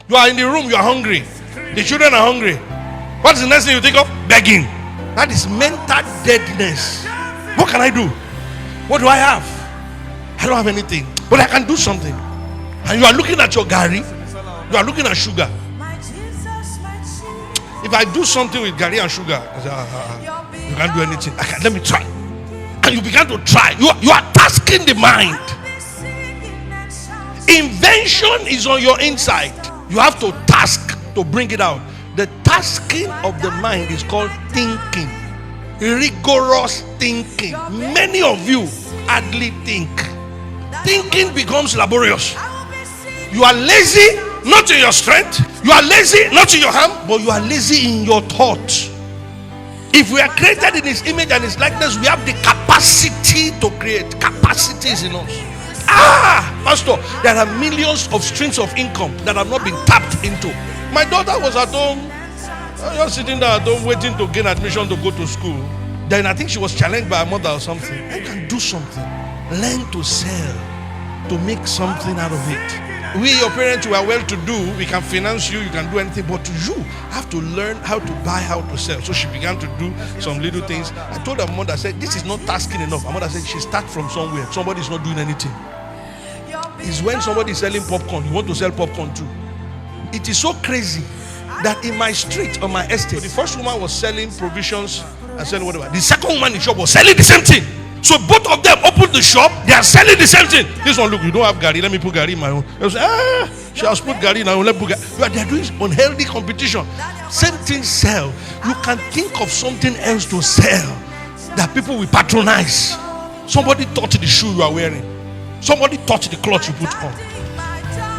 You are in the room, you are hungry. The children are hungry. What is the next thing you think of? Begging. That is mental deadness. What can I do? What do I have? I don't have anything, but I can do something. And you are looking at your gari, you are looking at sugar. If I do something with gari and sugar, you can't do anything. Let me try. And you begin to try. You are tasking the mind. Invention is on your inside. You have to task to bring it out. The tasking of the mind is called thinking. Rigorous thinking. Many of you hardly think. Thinking becomes laborious. You are lazy, not in your strength. You are lazy, not in your hand, but you are lazy in your thoughts. If we are created in His image and His likeness, we have the capacity to create. Capacities in us. Pastor, there are millions of streams of income that have not been tapped into. My daughter was at home, just sitting there at home waiting to gain admission to go to school. Then I think she was challenged by her mother or something. I can do something. Learn to sell, to make something out of it. We, your parents, who are well to do, we can finance you, you can do anything, but you have to learn how to buy, how to sell. So she began to do some little things. I told her mother, I said, this is not tasking enough. Her mother said, she start from somewhere. Somebody is not doing anything. It's when somebody is selling popcorn, you want to sell popcorn too. It is so crazy that in my street, on my estate, the first woman was selling provisions and selling whatever. The second woman in the shop was selling the same thing. So both of them opened the shop, they are selling the same thing. This one, look, you don't have gari, let me put gari in my own. They say, she has put gari in her own, let me put gari. They are doing unhealthy competition. Same thing sell. You can think of something else to sell that people will patronize. Somebody taught the shoe you are wearing. Somebody taught the cloth you put on.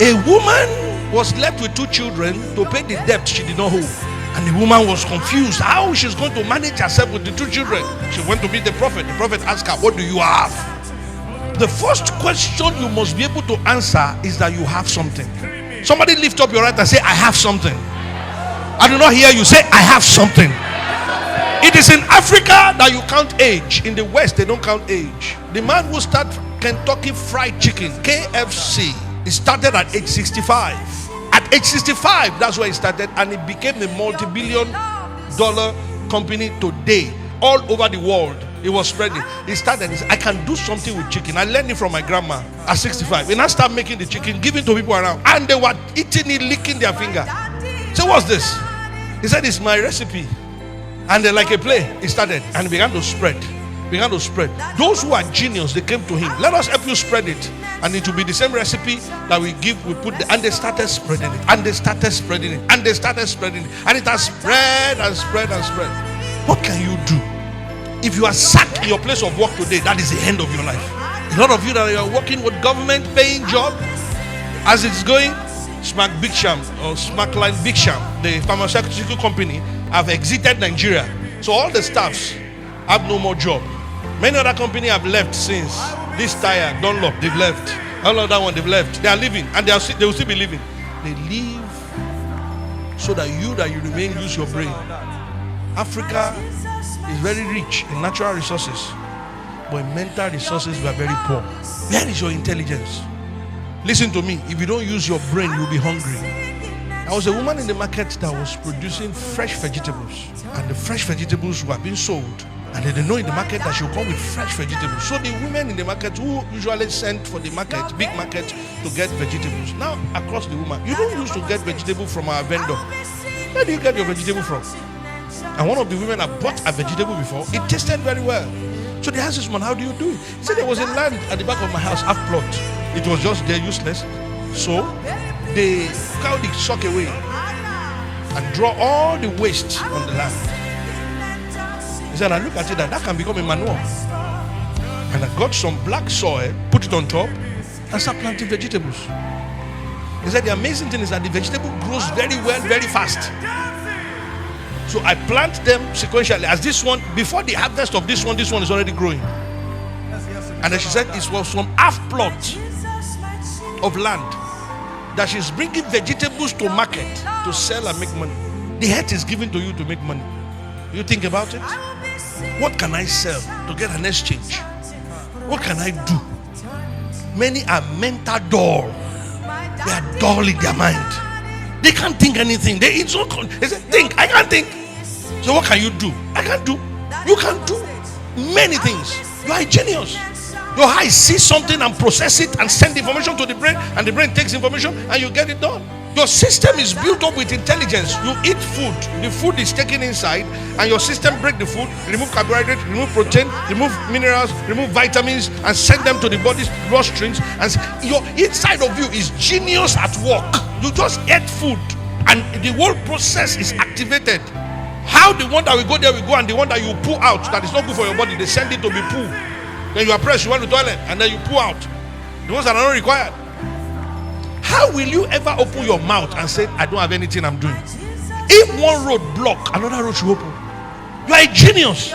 A woman was left with 2 children to pay the debt she did not hold. And the woman was confused how she's going to manage herself with the 2 children. She went to meet the prophet. The prophet asked her, what do you have? The first question you must be able to answer is that you have something. Somebody lift up your right and say, I have something. I do not hear you say, I have something. It is in Africa that you count age. In the West, they don't count age. The man who started Kentucky Fried Chicken, KFC, he started at age 65. At age 65, that's where he started, and it became a multi-billion-dollar company today, all over the world. It was spreading. He started, he said, I can do something with chicken. I learned it from my grandma at 65. And I started making the chicken, giving to people around, and they were eating it, licking their finger. So what's this? He said, it's my recipe. And then like a play, he started, and it began to spread. Those who are genius, they came to him. Let us help you spread it. And it will be the same recipe that we give, and they started spreading it. And they started spreading it. And they started spreading it. And it has spread and spread and spread. What can you do? If you are sacked in your place of work today, that is the end of your life. A lot of you that are working with government paying job, as it's going, Smack Bigsham or Smackline Bigsham, the pharmaceutical company, have exited Nigeria. So all the staffs have no more job. Many other companies have left since. This tire, Dunlop, they've left. All of that one, they've left. They are leaving, and they will still be leaving. They leave so that you remain, use your brain. Africa is very rich in natural resources, but in mental resources we are very poor. Where is your intelligence? Listen to me. If you don't use your brain, you'll be hungry. There was a woman in the market that was producing fresh vegetables, and the fresh vegetables were being sold. And they didn't know in the market that she would come with fresh vegetables. So the women in the market who usually sent for the market, big market, to get vegetables, now across the woman, you don't used to get vegetable from our vendor. Where do you get your vegetable from? And one of the women had bought a vegetable before. It tasted very well. So they asked this man, how do you do it? He said, there was a land at the back of my house, half plot. It was just there, useless. So they cow the sock away and draw all the waste on the land. He said, I look at it and that can become a manure. And I got some black soil, put it on top, and start planting vegetables. He said, the amazing thing is that the vegetable grows very well, very fast. So I plant them sequentially. As this one, before the harvest of this one is already growing. And then she said, it was from half plot of land that she's bringing vegetables to market to sell and make money. The earth is given to you to make money. You think about it? What can I sell to get an exchange? What can I do? Many are mental dull. They are dull in their mind. They can't think anything. They say, think. I can't think. So what can you do? I can't do. You can do many things. You are a genius. Your eyes see something and process it and send information to the brain, and the brain takes information and you get it done. Your system is built up with intelligence. You eat food. The food is taken inside, and your system break the food, remove carbohydrates, remove protein, remove minerals, remove vitamins, and send them to the body's bloodstreams. And your inside of you is genius at work. You just ate food, and the whole process is activated. How the one that will go there will go, and the one that you pull out that is not good for your body, they send it to be pulled. Then you are pressed, you went to the toilet, and then you pull out the ones that are not required. How will you ever open your mouth and say, I don't have anything I'm doing? If one road block, another road should open. You are a genius.